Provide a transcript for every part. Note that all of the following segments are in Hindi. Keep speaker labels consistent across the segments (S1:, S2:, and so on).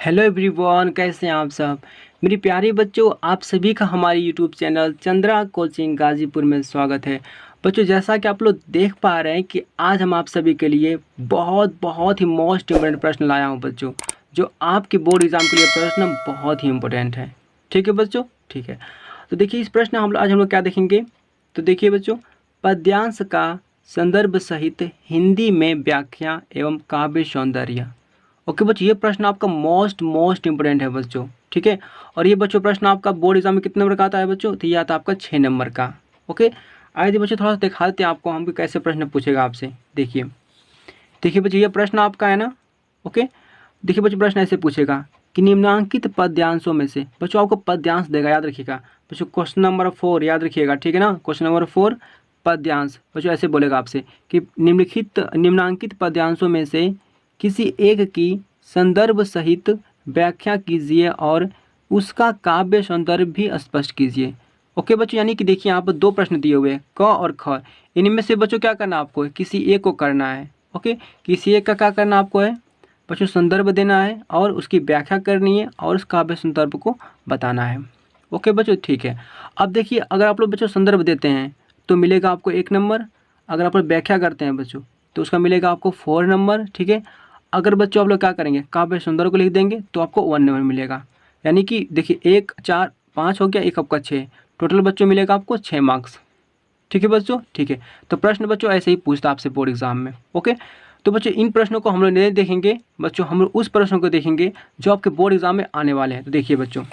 S1: हेलो एवरीवन, कैसे हैं आप सब। मेरी प्यारे बच्चों, आप सभी का हमारे YouTube channel Chandra coaching Ghazipur में स्वागत है। बच्चों, जैसा कि आप लोग देख पा रहे हैं कि आज हम आप सभी के लिए बहुत ही मोस्ट इम्पोर्टेंट प्रश्न लाया हूं बच्चों, जो आपके बोर्ड एग्जाम के लिए प्रश्न बहुत ही इम्पोर्टेंट है। ठीक है बच्चों, ठीक है। तो देखिए, इस प्रश्न आज हम लोग क्या देखेंगे। तो देखिए बच्चों, पद्यांश का संदर्भ सहित हिंदी में व्याख्या एवं काव्य सौंदर्य। ओके बच्चों, ये प्रश्न आपका मोस्ट इंपोर्टेंट है बच्चों। ठीक है। और ये बच्चों प्रश्न आपका बोर्ड एग्जाम में कितने नंबर का आता है बच्चों? तो ये आता है आपका 6 नंबर का। ओके, आइए बच्चों थोड़ा सा दिखा देते हैं आपको हम भी कैसे प्रश्न पूछेगा आपसे। देखिए देखिए बच्चों, ये प्रश्न आपका है ना। ओके, देखिए बच्चों, प्रश्न ऐसे पूछेगा कि निम्नांकित पद्यांशों में से, बच्चों आपको पद्यांश देगा, याद रखिएगा बच्चों। क्वेश्चन नंबर 4 याद रखिएगा, ठीक है ना। क्वेश्चन नंबर 4 पद्यांश, बच्चों ऐसे बोलेगा आपसे कि निम्नांकित पद्यांशों में से किसी एक की संदर्भ सहित व्याख्या कीजिए और उसका काव्य सौंदर्य भी स्पष्ट कीजिए। ओके बच्चों, यानी कि देखिए यहाँ पर दो प्रश्न दिए हुए हैं, क और ख। इनमें से बच्चों क्या करना आपको है, किसी एक को करना है। ओके, किसी एक का क्या करना आपको है बच्चों, संदर्भ देना है और उसकी व्याख्या करनी है और उस काव्य संदर्भ को बताना है। ओके बच्चों, ठीक है। अब देखिए, अगर आप लोग बच्चों संदर्भ देते हैं तो मिलेगा आपको 1 नंबर। अगर आप लोग व्याख्या करते हैं बच्चों तो उसका मिलेगा आपको 4 नंबर। ठीक है। अगर बच्चों आप लोग क्या करेंगे, काव्य सुंदर को लिख देंगे तो आपको 1 नंबर मिलेगा। यानी कि देखिए 1 4 5 हो गया, 1 आपका 6, टोटल बच्चों मिलेगा आपको 6 मार्क्स। ठीक है बच्चों, ठीक है। तो प्रश्न बच्चों ऐसे ही पूछता आपसे बोर्ड एग्जाम में। ओके, तो बच्चों इन प्रश्नों को हम लोग नहीं देखेंगे बच्चों, हम लोग उस प्रश्नों को देखेंगे जो आपके बोर्ड एग्जाम में आने वाले हैं। तो देखिए बच्चों,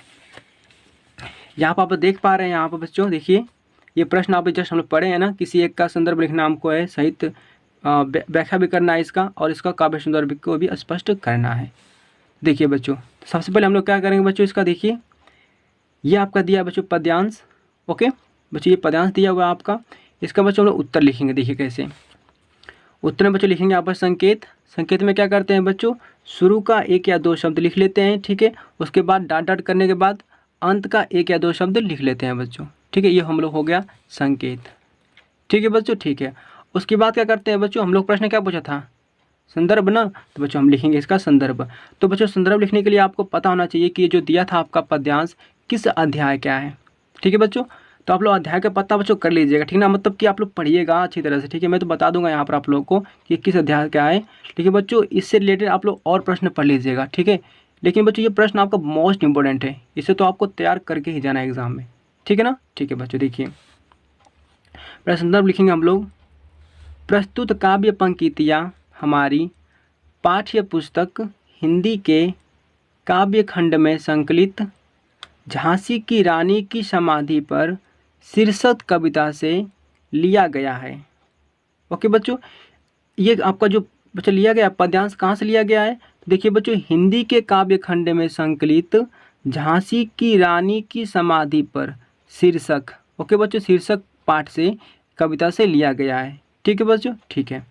S1: यहाँ पर आप देख पा रहे हैं, यहाँ पर बच्चों देखिए ये प्रश्न आप जस्ट हम लोग पढ़े हैं ना, किसी एक का संदर्भ लिखना हमको है, सहित व्याख्या भी करना है इसका और इसका काव्य संदर्भ को भी स्पष्ट करना है। देखिए बच्चों, सबसे पहले हम लोग क्या करेंगे बच्चों, इसका देखिए ये आपका दिया है बच्चों पद्यांश। ओके बच्चों, ये पद्यांश दिया हुआ है आपका। इसका बच्चों हम लोग उत्तर लिखेंगे। देखिए कैसे उत्तर में बच्चों लिखेंगे आप संकेत। संकेत में क्या करते हैं बच्चों, शुरू का 1 या 2 शब्द लिख लेते हैं। ठीक है, उसके बाद डॉट डॉट करने के बाद अंत का 1 या 2 शब्द लिख लेते हैं बच्चों। ठीक है, ये हम लोग हो गया संकेत। ठीक है बच्चों, ठीक है। उसके बाद क्या करते हैं बच्चों, हम लोग प्रश्न क्या पूछा था, संदर्भ ना, तो बच्चों हम लिखेंगे इसका संदर्भ। तो बच्चों संदर्भ लिखने के लिए आपको पता होना चाहिए कि ये जो दिया था आपका पद्यांश किस अध्याय क्या है। ठीक है बच्चों, तो आप लोग अध्याय का पता बच्चों कर लीजिएगा, ठीक ना, मतलब कि आप लोग पढ़िएगा अच्छी तरह से। ठीक है, मैं तो बता दूंगा यहाँ पर आप लोगों को कि किस अध्याय क्या है। ठीक है बच्चों, इससे रिलेटेड आप लोग और प्रश्न पढ़ लीजिएगा। ठीक है, लेकिन बच्चों ये प्रश्न आपका मोस्ट इंपॉर्टेंट है, इसे तो आपको तैयार करके ही जाना है एग्जाम में। ठीक है ना, ठीक है बच्चों। देखिए पहले संदर्भ लिखेंगे हम लोग। प्रस्तुत काव्य पंक्तियाँ हमारी पाठ्य पुस्तक हिंदी के काव्य खंड में संकलित झांसी की रानी की समाधि पर शीर्षक कविता से लिया गया है। ओके बच्चों, ये आपका जो बच्चों लिया गया पद्यांश कहाँ से लिया गया है, देखिए बच्चों हिंदी के काव्य खंड में संकलित झांसी की रानी की समाधि पर शीर्षक। ओके बच्चों, शीर्षक पाठ से कविता से लिया गया है। ठीक है बच्चों, ठीक है।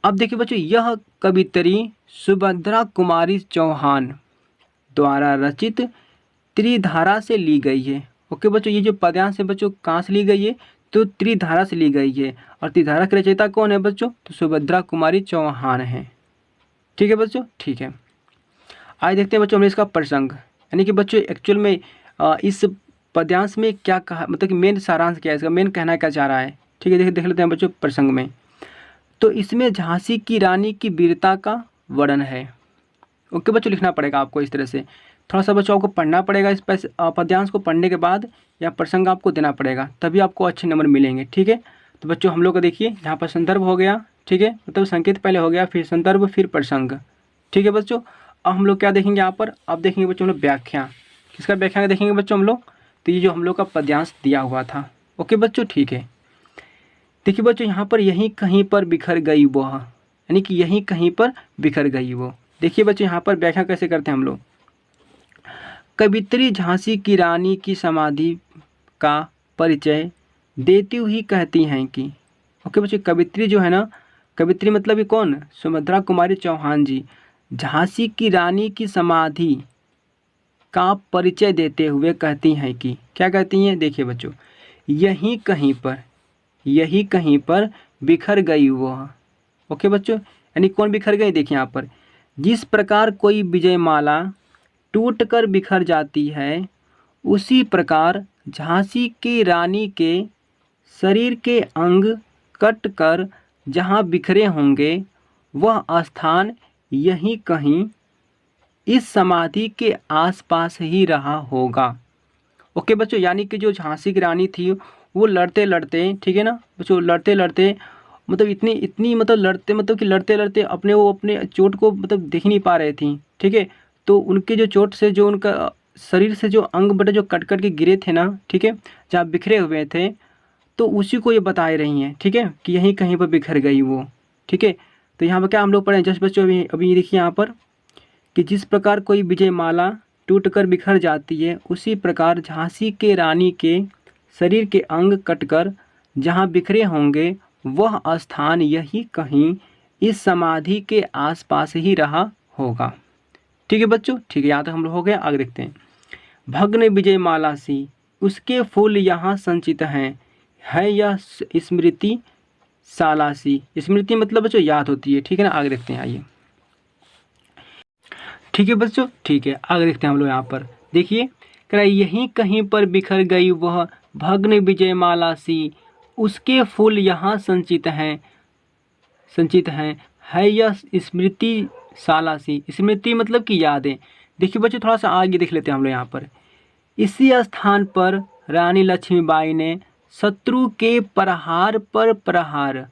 S1: अब देखिए बच्चों, यह कवित्री सुभद्रा कुमारी चौहान द्वारा रचित त्रिधारा से ली गई है। ओके बच्चों, ये जो पद्यांश है बच्चों कहाँ से ली गई है, तो त्रिधारा से ली गई है। और त्रिधारा की रचयिता कौन है बच्चों, तो सुभद्रा कुमारी चौहान है। ठीक है बच्चों, ठीक है। आइए देखते हैं बच्चों हमने इसका प्रसंग, यानी कि बच्चों एक्चुअल में इस पद्यांश में क्या कहा, मतलब कि मेन सारांश क्या है इसका, मेन कहना क्या चाह रहा है। ठीक है, देख लेते हैं बच्चों प्रसंग में। तो इसमें झांसी की रानी की वीरता का वर्णन है। ओके बच्चों, लिखना पड़ेगा आपको इस तरह से, थोड़ा सा बच्चों आपको पढ़ना पड़ेगा इस पद्यांश को पढ़ने के बाद या प्रसंग आपको देना पड़ेगा, तभी आपको अच्छे नंबर मिलेंगे। ठीक है, तो बच्चों हम लोग को देखिए यहाँ पर संदर्भ हो गया। ठीक है, मतलब संकेत पहले हो गया, फिर संदर्भ, फिर प्रसंग। ठीक है बच्चों, अब हम लोग क्या देखेंगे यहाँ पर, अब देखेंगे बच्चों हम लोग व्याख्या। किसका व्याख्या देखेंगे बच्चों हम लोग, तो ये जो हम लोग का पद्यांश दिया हुआ था। ओके बच्चों, ठीक है। देखिए बच्चों यहाँ पर यहीं कहीं पर बिखर गई वो, यानी कि यहीं कहीं पर बिखर गई वो। देखिए बच्चों यहाँ पर व्याख्या कैसे करते हैं हम लोग, कवित्री झांसी की रानी की समाधि का परिचय देती हुई कहती हैं कि, ओके बच्चों कवित्री जो है ना, कवित्री मतलब ये कौन, सुभद्रा कुमारी चौहान जी झांसी की रानी की समाधि का परिचय देते हुए कहती हैं कि, क्या कहती हैं, देखिए बच्चों यही कहीं पर बिखर गई वह। ओके बच्चों, यानी कौन बिखर गई, देखिए यहाँ पर, जिस प्रकार कोई विजयमाला टूटकर बिखर जाती है, उसी प्रकार झांसी की रानी के शरीर के अंग कटकर जहाँ बिखरे होंगे वह स्थान यहीं कहीं इस समाधि के आसपास ही रहा होगा। ओके बच्चों, यानी कि जो झांसी की रानी थी वो लड़ते लड़ते, ठीक है ना बच्चों, लड़ते लड़ते मतलब इतनी इतनी मतलब लड़ते मतलब कि लड़ते लड़ते अपने चोट को मतलब देख ही नहीं पा रहे थी, ठीक है। तो उनके जो चोट से जो उनका शरीर से जो अंग बटे जो कट कट के गिरे थे ना, ठीक है, जहाँ बिखरे हुए थे, तो उसी को ये बता रही हैं, ठीक है, कि यहीं कहीं पर बिखर गई वो, ठीक है। तो यहाँ पर क्या हम लोग पढ़ें जस्ट बच्चों, अभी ये देखिए यहाँ पर कि जिस प्रकार कोई विजय माला टूटकर बिखर जाती है, उसी प्रकार झांसी के रानी के शरीर के अंग कटकर जहाँ बिखरे होंगे वह स्थान यही कहीं इस समाधि के आसपास ही रहा होगा। ठीक है बच्चों, ठीक है, यहाँ तक हम लोग हो गए। आगे देखते हैं। भग्न विजय माला सी उसके फूल यहाँ संचित हैं, है यह स्मृति साला सी। स्मृति मतलब बच्चों याद होती है, ठीक है ना। आगे देखते हैं, आइए। ठीक है बच्चों, ठीक है, आगे देखते हैं हम लोग। यहाँ पर देखिए, कह रहा है यहीं कहीं पर बिखर गई वह भग्न विजय माला सी, उसके फूल यहाँ संचित हैं, है यह स्मृति साला सी। स्मृति मतलब कि यादें। देखिए बच्चों, थोड़ा सा आगे देख लेते हैं हम लोग यहाँ पर। इसी स्थान पर रानी लक्ष्मीबाई ने शत्रु के प्रहार पर प्रहार,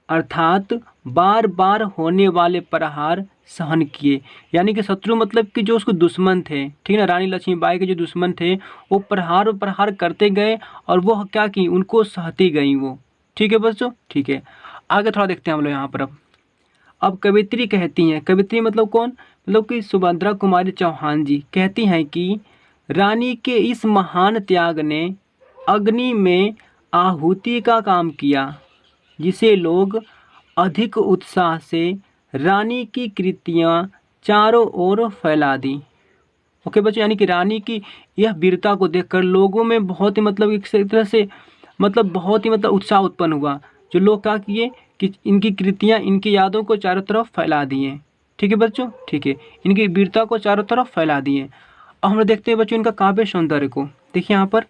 S1: अर्थात बार बार होने वाले प्रहार सहन किए। यानी कि शत्रु मतलब कि जो उसको दुश्मन थे, ठीक है ना, रानी लक्ष्मीबाई के जो दुश्मन थे वो प्रहार प्रहार करते गए और वो क्या की, उनको सहती गई वो। ठीक है बच्चों, ठीक है, आगे थोड़ा देखते हैं हम लोग यहाँ पर। अब कवित्री कहती हैं, कवित्री मतलब कौन, मतलब कि सुभद्रा कुमारी चौहान जी कहती हैं कि रानी के इस महान त्याग ने अग्नि में आहुति का काम किया, जिसे लोग अधिक उत्साह से रानी की कृतियाँ चारों ओर फैला दी। ओके बच्चों, यानी कि रानी की यह वीरता को देखकर लोगों में बहुत ही मतलब एक तरह से मतलब बहुत ही मतलब उत्साह उत्पन्न हुआ। जो लोग क्या किए कि इनकी कृतियाँ, इनकी यादों को चारों तरफ फैला दिए। ठीक है बच्चों, ठीक है, इनकी वीरता को चारों तरफ फैला दिए। अब हम लोग देखते हैं बच्चों इनका काव्य सौंदर्य को। देखिए यहाँ पर,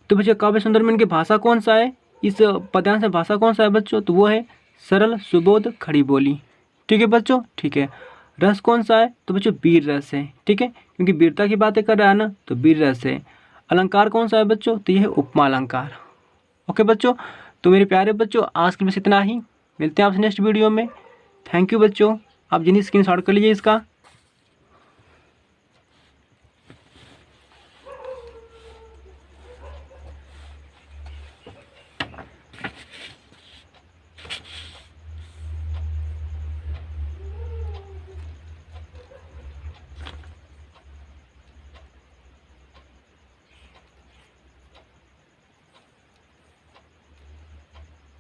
S1: तो बच्चों काव्य सौंदर्य में इनकी भाषा कौन सा है, इस पद्यांश में भाषा कौन सा है बच्चों, तो वो है सरल सुबोध खड़ी बोली। ठीक है बच्चों, ठीक है। रस कौन सा है, तो बच्चों वीर रस है, ठीक है, क्योंकि वीरता की बातें कर रहा है ना, तो वीर रस है। अलंकार कौन सा है बच्चों, तो यह है उपमा अलंकार। ओके बच्चों, तो मेरे प्यारे बच्चों आज के बस इतना ही। मिलते हैं आपसे नेक्स्ट वीडियो में। थैंक यू बच्चों। आप जिन्हें स्क्रीनशॉट कर लीजिए इसका।